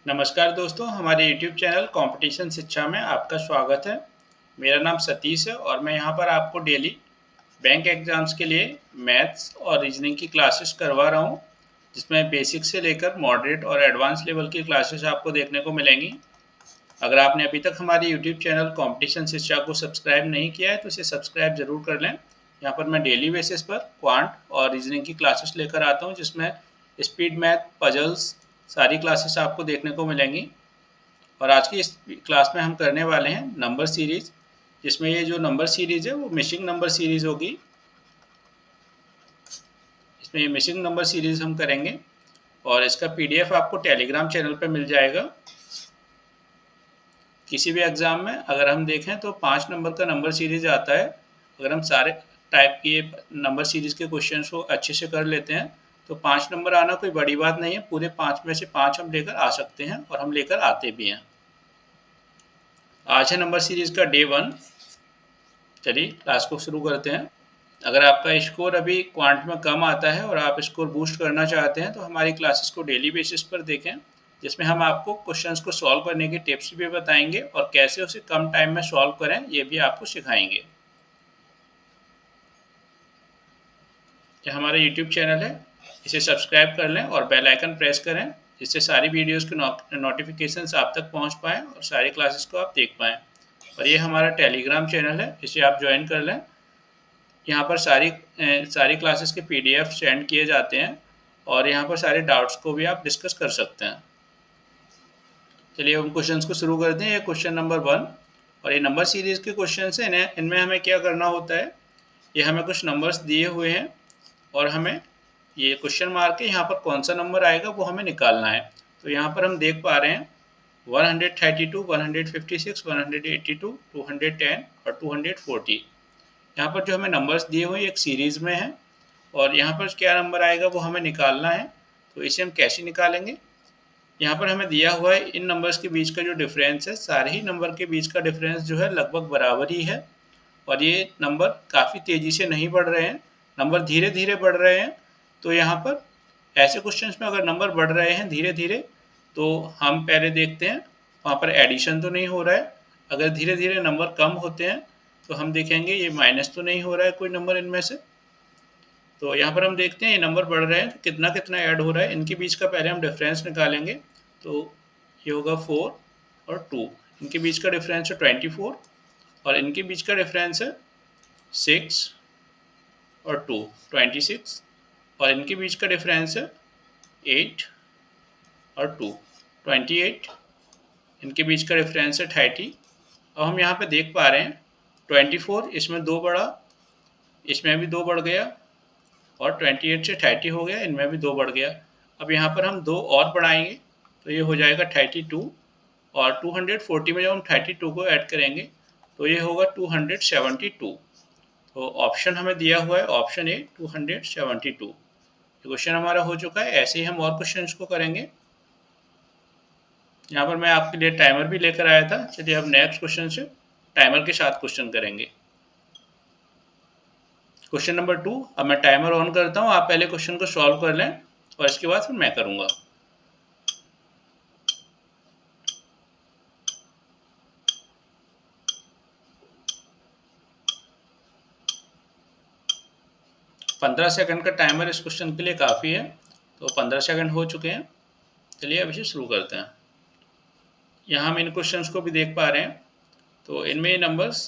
नमस्कार दोस्तों, हमारे YouTube चैनल कंपटीशन शिक्षा में आपका स्वागत है। मेरा नाम सतीश है और मैं यहाँ पर आपको डेली बैंक एग्जाम्स के लिए मैथ्स और रीजनिंग की क्लासेस करवा रहा हूँ, जिसमें बेसिक से लेकर मॉडरेट और एडवांस लेवल की क्लासेस आपको देखने को मिलेंगी। अगर आपने अभी तक हमारे YouTube चैनल कंपटीशन शिक्षा को सब्सक्राइब नहीं किया है तो इसे सब्सक्राइब जरूर कर लें। यहाँ पर मैं डेली बेसिस पर क्वांट और रीजनिंग की क्लासेस लेकर आता हूँ, जिसमें स्पीड मैथ, पजल्स सारी क्लासेस आपको देखने को मिलेंगी। और आज की इस क्लास में हम करने वाले हैं नंबर सीरीज, जिसमें ये जो नंबर सीरीज है वो मिसिंग नंबर सीरीज होगी। इसमें ये मिसिंग नंबर सीरीज हम करेंगे और इसका PDF आपको टेलीग्राम चैनल पर मिल जाएगा। किसी भी एग्जाम में अगर हम देखें तो 5 नंबर का नंबर सीरीज आता है। अगर हम सारे टाइप के नंबर सीरीज के क्वेश्चन को अच्छे से कर लेते हैं तो 5 नंबर आना कोई बड़ी बात नहीं है। पूरे 5 में से 5 हम लेकर आ सकते हैं और हम लेकर आते भी हैं। आज है नंबर सीरीज का डे 1। चलिए क्लास को शुरू करते हैं। अगर आपका स्कोर अभी क्वांट में कम आता है और आप स्कोर बूस्ट करना चाहते हैं तो हमारी क्लासेस को डेली बेसिस पर देखें, जिसमें हम आपको क्वेश्चंस को सॉल्व करने की टिप्स भी बताएंगे और कैसे उसे कम टाइम में सॉल्व करें ये भी आपको सिखाएंगे। यह हमारा यूट्यूब चैनल है, इसे सब्सक्राइब कर लें और बेल आइकन प्रेस करें, जिससे सारी वीडियोस की नोटिफिकेशंस आप तक पहुंच पाएँ और सारी क्लासेस को आप देख पाएँ। और ये हमारा टेलीग्राम चैनल है, इसे आप ज्वाइन कर लें। यहाँ पर सारी क्लासेस के PDF सेंड किए जाते हैं और यहाँ पर सारे डाउट्स को भी आप डिस्कस कर सकते हैं। चलिए हम क्वेश्चंस को शुरू करते हैं। ये क्वेश्चन नंबर 1 और ये नंबर सीरीज के क्वेश्चन हैं। इनमें हमें क्या करना होता है, ये हमें कुछ नंबर्स दिए हुए हैं और हमें ये क्वेश्चन मार्क के यहाँ पर कौन सा नंबर आएगा वो हमें निकालना है। तो यहाँ पर हम देख पा रहे हैं 132, 156, 182, 210 और 240। यहाँ पर जो हमें नंबर्स दिए हुए एक सीरीज में है और यहाँ पर क्या नंबर आएगा वो हमें निकालना है। तो इसे हम कैसे निकालेंगे, यहाँ पर हमें दिया हुआ है इन नंबर्स के बीच का जो डिफरेंस है, सारे ही नंबर के बीच का डिफरेंस जो है लगभग बराबर ही है और ये नंबर काफ़ी तेज़ी से नहीं बढ़ रहे हैं, नंबर धीरे धीरे बढ़ रहे हैं। तो यहाँ पर ऐसे क्वेश्चंस में अगर नंबर बढ़ रहे हैं धीरे धीरे तो हम पहले देखते हैं वहाँ पर एडिशन तो नहीं हो रहा है। अगर धीरे धीरे नंबर कम होते हैं तो हम देखेंगे ये माइनस तो नहीं हो रहा है कोई नंबर इनमें से। तो यहाँ पर हम देखते हैं ये नंबर बढ़ रहे हैं तो कितना कितना ऐड हो रहा है, इनके बीच का पहले हम डिफरेंस निकालेंगे। तो ये होगा 4 और 2, इनके बीच का डिफरेंस है 24 और इनके बीच का डिफरेंस है 6 और 2, 26 और इनके बीच का डिफरेंस है 8 और 2, 28। इनके बीच का डिफरेंस है 30। अब हम यहाँ पे देख पा रहे हैं 24 इसमें 2 बढ़ा, इसमें भी 2 बढ़ गया और 28 से 30 हो गया, इनमें भी 2 बढ़ गया। अब यहाँ पर हम 2 और बढ़ाएंगे तो ये हो जाएगा 32 और 240 में जब हम 32 को ऐड करेंगे तो ये होगा 272। तो ऑप्शन हमें दिया हुआ है ऑप्शन ए 272। क्वेश्चन हमारा हो चुका है। ऐसे ही हम और क्वेश्चन को करेंगे। यहाँ पर मैं आपके लिए टाइमर भी लेकर आया था। चलिए अब नेक्स्ट क्वेश्चन से टाइमर के साथ क्वेश्चन करेंगे। क्वेश्चन नंबर 2, अब मैं टाइमर ऑन करता हूँ, आप पहले क्वेश्चन को सॉल्व कर लें और इसके बाद फिर मैं करूँगा। पंद्रह सेकंड का टाइमर इस क्वेश्चन के लिए काफ़ी है। तो 15 सेकंड हो चुके हैं। चलिए अब इसे शुरू करते हैं। यहाँ हम इन क्वेश्चंस को भी देख पा रहे हैं तो इनमें ये नंबर्स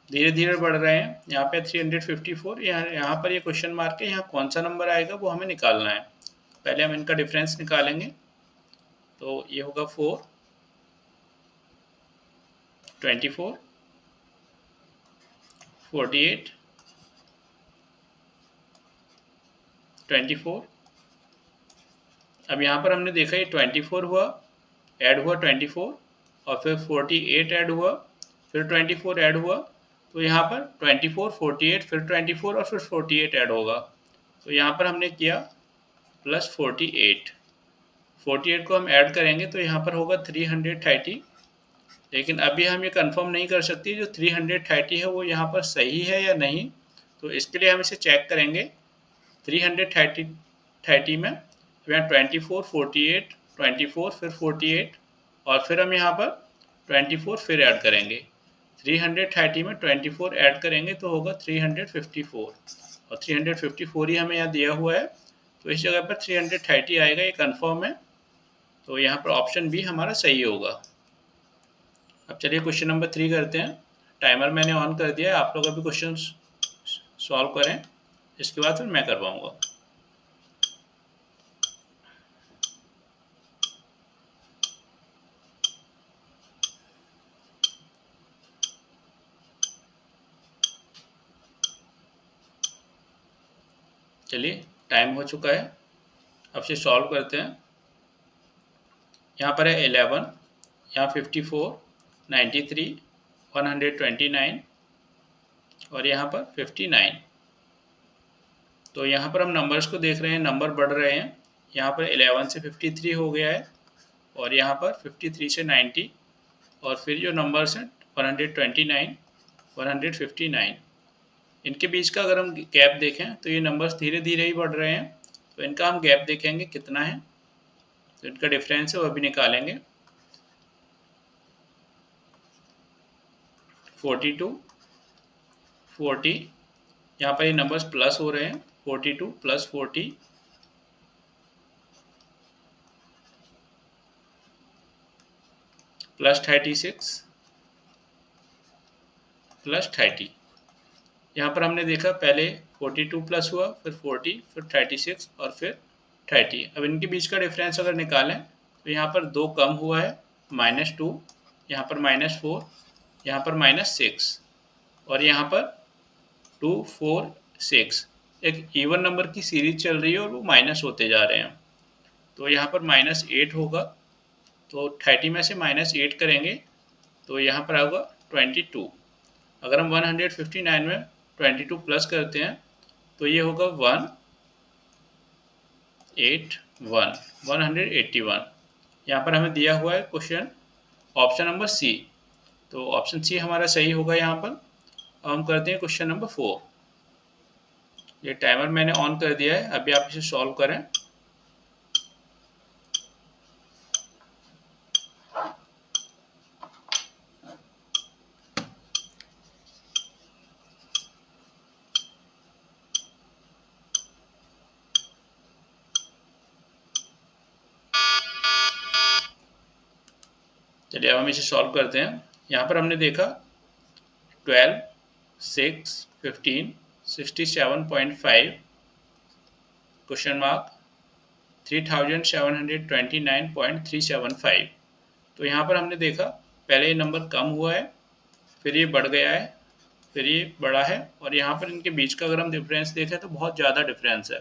धीरे धीरे बढ़ रहे हैं। यहाँ पे 354, यहाँ पर ये क्वेश्चन मार्क है, यहाँ कौन सा नंबर आएगा वो हमें निकालना है। पहले हम इनका डिफरेंस निकालेंगे। तो ये होगा 4, 24, 48, 24। अब यहाँ पर हमने देखा ये 24 हुआ, ऐड हुआ 24 और फिर 48 ऐड हुआ, फिर 24 ऐड हुआ। तो यहाँ पर 24, 48, फिर 24 और फिर 48 ऐड होगा। तो यहाँ पर हमने किया प्लस 48। 48 को हम ऐड करेंगे तो यहाँ पर होगा 330। लेकिन अभी हम ये कंफर्म नहीं कर सकते जो 330 है वो यहाँ पर सही है या नहीं। तो इसके लिए हम इसे चेक करेंगे। 330 में यहाँ 24, 48, 24 फिर 48 और फिर हम यहाँ पर 24 फिर ऐड करेंगे। 330 में 24 ऐड करेंगे तो होगा 354 और 354 ही हमें यहाँ दिया हुआ है, तो इस जगह पर 330 आएगा, ये कन्फर्म है। तो यहाँ पर ऑप्शन बी हमारा सही होगा। अब चलिए क्वेश्चन नंबर 3 करते हैं। टाइमर मैंने ऑन कर दिया है, आप लोग अभी क्वेश्चन सॉल्व करें, इसके बाद फिर मैं करवाऊंगा। चलिए टाइम हो चुका है, अब से सॉल्व करते हैं। यहाँ पर है 11, यहाँ 54, 93, 129 और यहाँ पर 59। तो यहाँ पर हम नंबर्स को देख रहे हैं, नंबर बढ़ रहे हैं। यहाँ पर 11 से 53 हो गया है और यहाँ पर 53 से 90 और फिर जो नंबर्स हैं 129, 159, इनके बीच का अगर हम गैप देखें तो ये नंबर्स धीरे धीरे ही बढ़ रहे हैं, तो इनका हम गैप देखेंगे कितना है, तो इनका डिफरेंस है वो भी निकालेंगे। 42, 40, यहाँ पर ये नंबर्स प्लस हो रहे हैं, 42 प्लस 40 प्लस 36 प्लस 30। यहाँ पर हमने देखा पहले 42 प्लस हुआ, फिर 40, फिर 36 और फिर 30। अब इनके बीच का डिफरेंस अगर निकालें तो यहाँ पर 2 कम हुआ है, -2, यहाँ पर -4, यहाँ पर -6 और यहाँ पर 2, 4, 6। एक इवन नंबर की सीरीज चल रही है और वो माइनस होते जा रहे हैं, तो यहाँ पर -8 होगा। तो 30 में से -8 करेंगे तो यहाँ पर आएगा 22। अगर हम 159 में 22 प्लस करते हैं तो ये होगा 181। यहाँ पर हमें दिया हुआ है क्वेश्चन ऑप्शन नंबर सी, तो ऑप्शन सी हमारा सही होगा यहाँ पर। अब हम करते हैं क्वेश्चन नंबर 4। ये टाइमर मैंने ऑन कर दिया है, अभी आप इसे सॉल्व करें। चलिए अब हम इसे सॉल्व करते हैं। यहाँ पर हमने देखा 12, 6, 15, 67.5 क्वेश्चन मार्क 3729.375। तो यहाँ पर हमने देखा पहले ये नंबर कम हुआ है, फिर ये बढ़ गया है, फिर ये बढ़ा है और यहाँ पर इनके बीच का अगर हम डिफरेंस देखें तो बहुत ज़्यादा डिफरेंस है।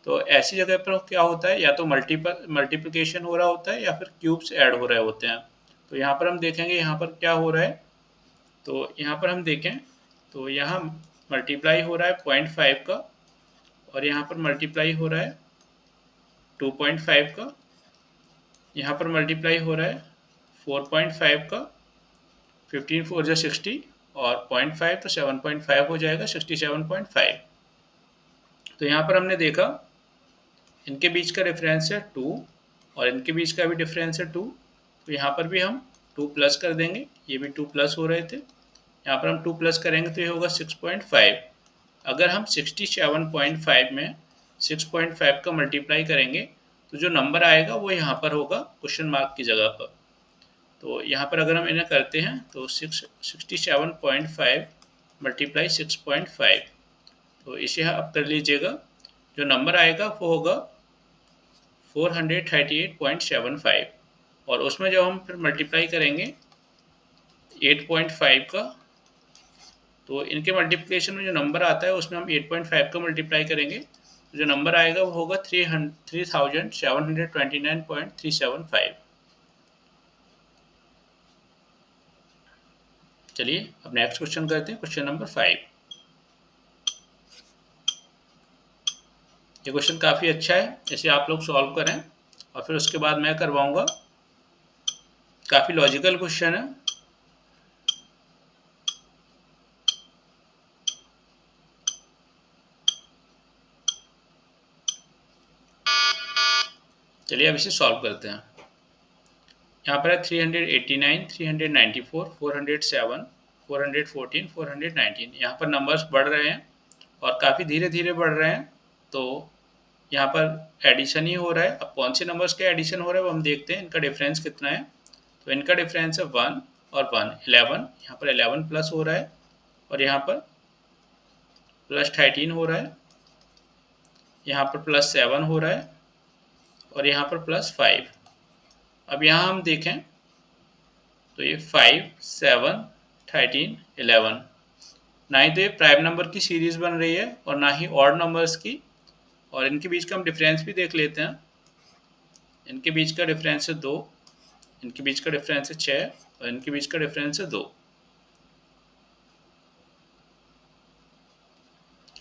तो ऐसी जगह पर क्या होता है, या तो मल्टीप्लिकेशन हो रहा होता है या फिर क्यूब्स ऐड हो रहे होते हैं। तो यहाँ पर हम देखेंगे यहाँ पर क्या हो रहा है, तो यहाँ पर हम देखें तो यहाँ मल्टीप्लाई हो रहा है 0.5 का और यहाँ पर मल्टीप्लाई हो रहा है 2.5 का, यहाँ पर मल्टीप्लाई हो रहा है 4.5 का, 15 4 जा 60 और 0.5 तो 7.5 हो जाएगा, 67.5। तो यहाँ पर हमने देखा इनके बीच का डिफरेंस है 2 और इनके बीच का भी डिफरेंस है 2, तो यहाँ पर भी हम 2 प्लस कर देंगे, ये भी 2 प्लस हो रहे थे, यहाँ पर हम 2 प्लस करेंगे तो ये होगा 6.5। अगर हम 67.5 में 6.5 का मल्टीप्लाई करेंगे तो जो नंबर आएगा वो यहाँ पर होगा क्वेश्चन मार्क की जगह पर। तो यहाँ पर अगर हम इन्हें करते हैं तो 67.5 मल्टीप्लाई 6.5, तो इसे आप कर लीजिएगा, जो नंबर आएगा वो होगा 438.75 और उसमें जब हम फिर मल्टीप्लाई करेंगे 8.5 का, तो इनके मल्टीप्लिकेशन में जो नंबर आता है उसमें हम 8.5 का मल्टीप्लाई करेंगे, तो जो नंबर आएगा वो होगा 3729.375। चलिए अब नेक्स्ट क्वेश्चन करते हैं, क्वेश्चन नंबर 5। ये क्वेश्चन काफ़ी अच्छा है, इसे आप लोग सॉल्व करें और फिर उसके बाद मैं करवाऊंगा। काफ़ी लॉजिकल क्वेश्चन है। चलिए अब इसे सॉल्व करते हैं। यहाँ पर है 389, 394, 407, 414, 419। यहाँ पर नंबर्स बढ़ रहे हैं और काफ़ी धीरे धीरे बढ़ रहे हैं, तो यहाँ पर एडिशन ही हो रहा है। अब कौन से नंबर्स का एडिशन हो रहा है वो हम देखते हैं, इनका डिफरेंस कितना है। तो इनका डिफरेंस है 1 और 1, 11। यहाँ पर 11 प्लस हो रहा है और यहाँ पर प्लस 13 हो रहा है, यहाँ पर प्लस 7 हो रहा है और यहाँ पर प्लस 5। अब यहाँ हम देखें तो ये 5, 7, 13, 11, ना ही तो ये प्राइम नंबर की सीरीज बन रही है और ना ही ऑड नंबर्स की। और इनके बीच का हम डिफरेंस भी देख लेते हैं। इनके बीच का डिफरेंस है 2, इनके बीच का डिफरेंस है 6 और इनके बीच का डिफरेंस है 2।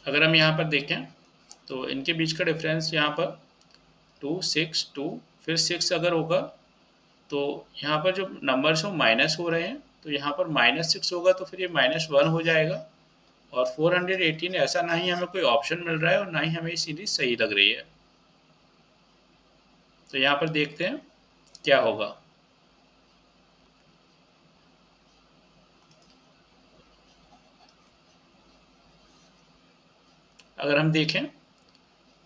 अगर हम यहाँ पर देखें तो इनके बीच का डिफरेंस यहाँ पर 2, 6, 2, फिर 6 अगर होगा तो यहाँ पर जो नंबर्स हो माइनस हो रहे हैं, तो यहाँ पर -6 होगा तो फिर ये -1 हो जाएगा। और 418 ऐसा ना ही हमें कोई ऑप्शन मिल रहा है और ना ही हमें ये सीरीज सही लग रही है। तो यहाँ पर देखते हैं क्या होगा। अगर हम देखें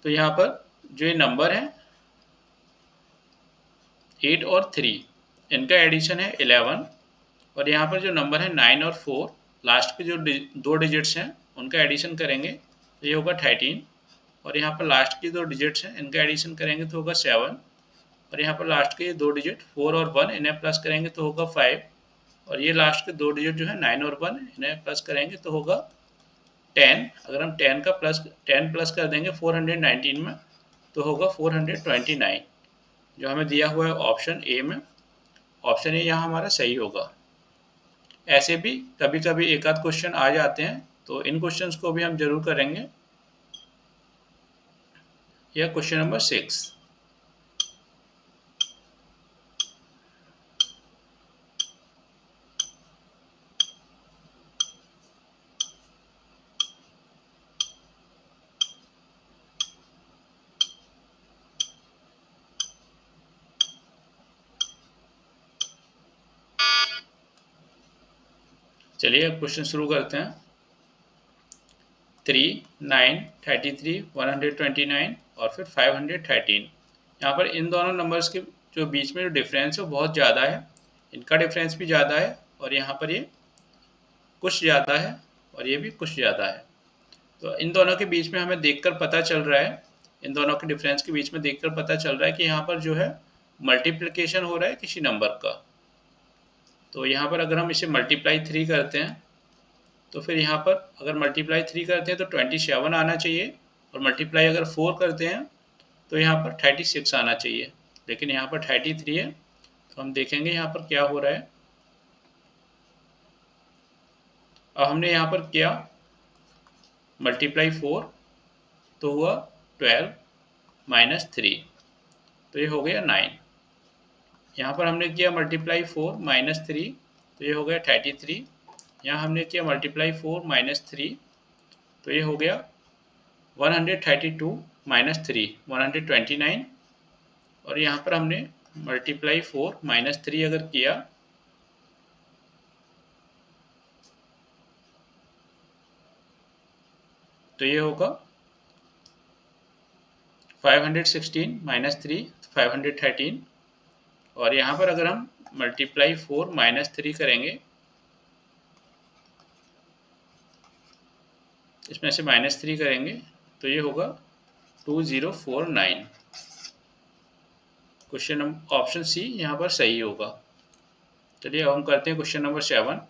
तो यहाँ पर जो ये नंबर है 8 और 3, इनका एडिशन है 11। और यहाँ पर जो नंबर है 9 और 4, लास्ट के जो दो डिजिट्स हैं उनका एडिशन करेंगे तो ये होगा 13। और यहाँ पर लास्ट के दो डिजिट्स हैं इनका एडिशन करेंगे तो होगा 7। और यहाँ पर लास्ट के दो डिजिट 4 और 1 इन्हें प्लस करेंगे तो होगा 5। और ये लास्ट के दो डिजिट जो है 9 और 1 इन्हें प्लस करेंगे तो होगा 10। अगर हम 10 प्लस कर देंगे 419 में तो होगा 429, जो हमें दिया हुआ है ऑप्शन ए में। ऑप्शन ए यहाँ हमारा सही होगा। ऐसे भी कभी कभी एक आध क्वेश्चन आ जाते हैं, तो इन क्वेश्चंस को भी हम जरूर करेंगे। यह क्वेश्चन नंबर 6। चलिए अब क्वेश्चन शुरू करते हैं। 3, 9, 33, 129 और फिर 513। यहाँ पर इन दोनों नंबर्स के जो बीच में जो डिफरेंस है वो बहुत ज़्यादा है। इनका डिफरेंस भी ज़्यादा है और यहाँ पर ये कुछ ज़्यादा है और ये भी कुछ ज़्यादा है। तो इन दोनों के बीच में हमें देखकर पता चल रहा है, इन दोनों के डिफरेंस के बीच में देखकर पता चल रहा है कि यहाँ पर जो है मल्टीप्लिकेशन हो रहा है किसी नंबर का। तो यहाँ पर अगर हम इसे मल्टीप्लाई 3 करते हैं तो फिर यहाँ पर अगर मल्टीप्लाई 3 करते हैं तो 27 आना चाहिए। और मल्टीप्लाई अगर 4 करते हैं तो यहाँ पर 36 आना चाहिए, लेकिन यहाँ पर 33 है। तो हम देखेंगे यहाँ पर क्या हो रहा है। अब हमने यहाँ पर किया मल्टीप्लाई 4 तो हुआ 12 माइनस 3, तो ये हो गया 9। यहाँ पर हमने किया मल्टीप्लाई 4 माइनस 3 तो ये हो गया 33। यहाँ हमने किया मल्टीप्लाई 4 माइनस 3 तो ये हो गया 132 माइनस 3 129। और यहाँ पर हमने मल्टीप्लाई 4 माइनस 3 अगर किया तो ये होगा 516 माइनस 3 513। और यहाँ पर अगर हम मल्टीप्लाई 4 माइनस 3 करेंगे, इसमें से -3 करेंगे तो ये होगा 2049। क्वेश्चन नंबर ऑप्शन सी यहाँ पर सही होगा। चलिए अब हम करते हैं क्वेश्चन नंबर 7।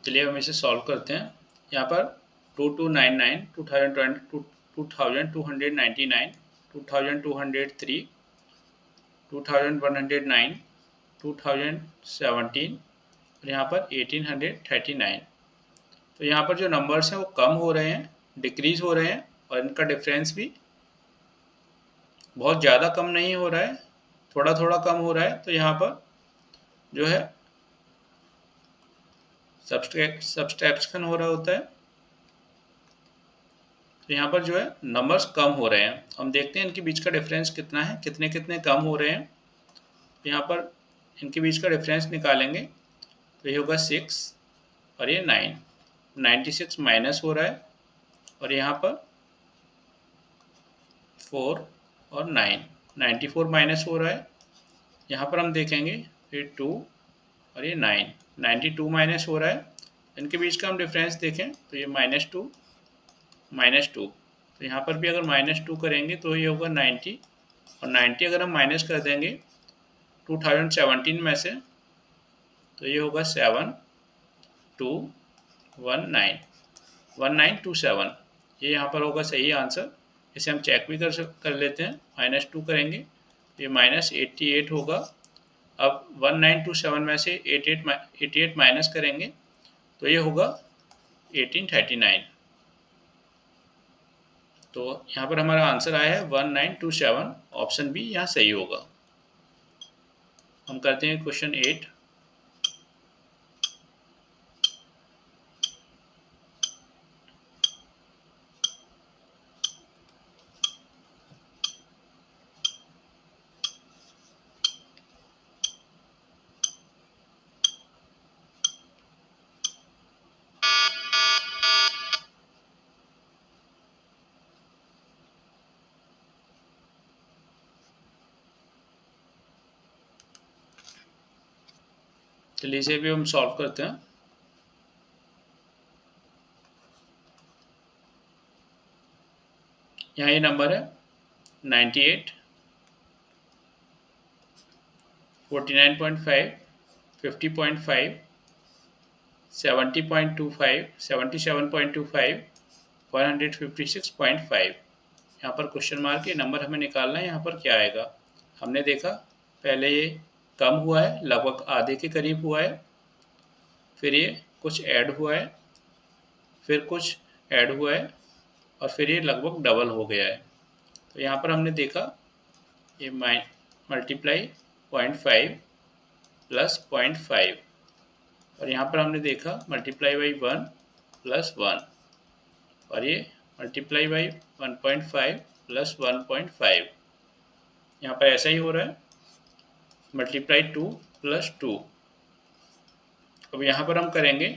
चलिए हम इसे सॉल्व करते हैं। यहाँ पर 2299, 2020, 2299, 2203, 2109, 2017 और यहाँ पर 1839। तो यहाँ पर जो नंबर्स हैं वो कम हो रहे हैं, डिक्रीज हो रहे हैं, और इनका डिफरेंस भी बहुत ज़्यादा कम नहीं हो रहा है, थोड़ा थोड़ा कम हो रहा है। तो यहाँ पर जो है सब्सट्रैक्शन हो रहा होता है। तो यहाँ पर जो है नंबर्स कम हो रहे हैं। हम देखते हैं इनके बीच का डिफरेंस कितना है, कितने कितने कम हो रहे हैं। तो यहाँ पर इनके बीच का डिफरेंस निकालेंगे तो ये होगा 6 और ये 9, 96 माइनस हो रहा है, और यहाँ पर 4 और 9, 94 माइनस हो रहा है। यहाँ पर हम देखेंगे ये 2 और ये 9, 92 माइनस हो रहा है। इनके बीच का हम डिफरेंस देखें तो ये -2 -2। तो यहाँ पर भी अगर -2 करेंगे तो ये होगा 90, और 90 अगर हम माइनस कर देंगे 2017 में से तो ये होगा 7219 ये यहाँ पर होगा सही आंसर। इसे हम चेक भी कर लेते हैं। -2 करेंगे तो ये -88 होगा। अब 1927 में से 88 माइनस करेंगे तो ये होगा 1839। तो यहाँ पर हमारा आंसर आया है 1927, ऑप्शन बी यहाँ सही होगा। हम करते हैं क्वेश्चन 8। चलिए इसे भी हम सॉल्व करते हैं। यहाँ ये नंबर है 98, 49.5, 50.5, 70.25, 77.25, 156.5। यहाँ पर क्वेश्चन मार्क, ये नंबर हमें निकालना है। यहाँ पर क्या आएगा, हमने देखा पहले ये कम हुआ है, लगभग आधे के करीब हुआ है, फिर ये कुछ ऐड हुआ है, फिर कुछ ऐड हुआ है, और फिर ये लगभग डबल हो गया है। तो यहाँ पर हमने देखा ये मल्टीप्लाई 0.5 प्लस 0.5, और यहाँ पर हमने देखा मल्टीप्लाई बाई 1 प्लस 1, और ये मल्टीप्लाई बाई 1.5 प्लस 1.5। यहाँ पर ऐसा ही हो रहा है, मल्टीप्लाई 2 प्लस 2। अब यहाँ पर हम करेंगे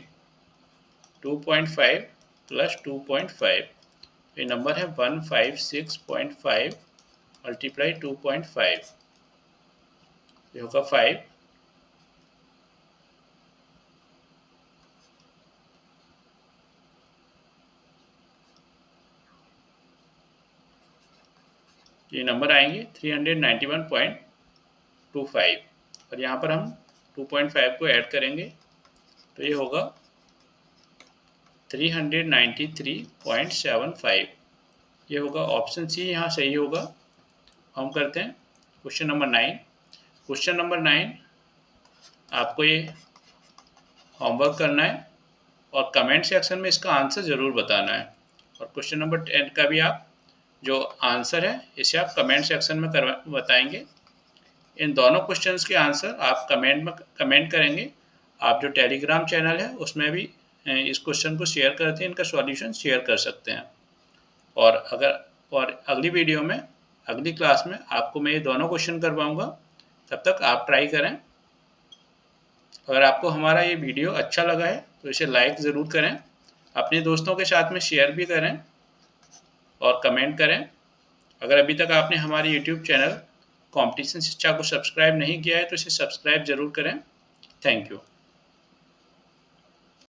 2.5 प्लस 2.5, ये नंबर है 156.5 मल्टीप्लाई 2.5, ये होगा 5। ये नंबर आएंगे 391.25, और यहाँ पर हम 2.5 को ऐड करेंगे तो ये होगा 393.75। ये होगा ऑप्शन सी यहाँ सही होगा। हम करते हैं क्वेश्चन नंबर 9। क्वेश्चन नंबर 9 आपको ये होमवर्क करना है और कमेंट सेक्शन में इसका आंसर ज़रूर बताना है। और क्वेश्चन नंबर 10 का भी आप जो आंसर है इसे आप कमेंट सेक्शन में बताएंगे। इन दोनों क्वेश्चंस के आंसर आप कमेंट करेंगे। आप जो टेलीग्राम चैनल है उसमें भी इस क्वेश्चन को शेयर करते हैं, इनका सॉल्यूशन शेयर कर सकते हैं। और अगली वीडियो में, अगली क्लास में आपको मैं ये दोनों क्वेश्चन करवाऊंगा। तब तक आप ट्राई करें। अगर आपको हमारा ये वीडियो अच्छा लगा है तो इसे लाइक ज़रूर करें, अपने दोस्तों के साथ में शेयर भी करें और कमेंट करें। अगर अभी तक आपने हमारे YouTube चैनल कॉम्पिटिशन शिक्षा को सब्सक्राइब नहीं किया है तो इसे सब्सक्राइब ज़रूर करें। Thank you.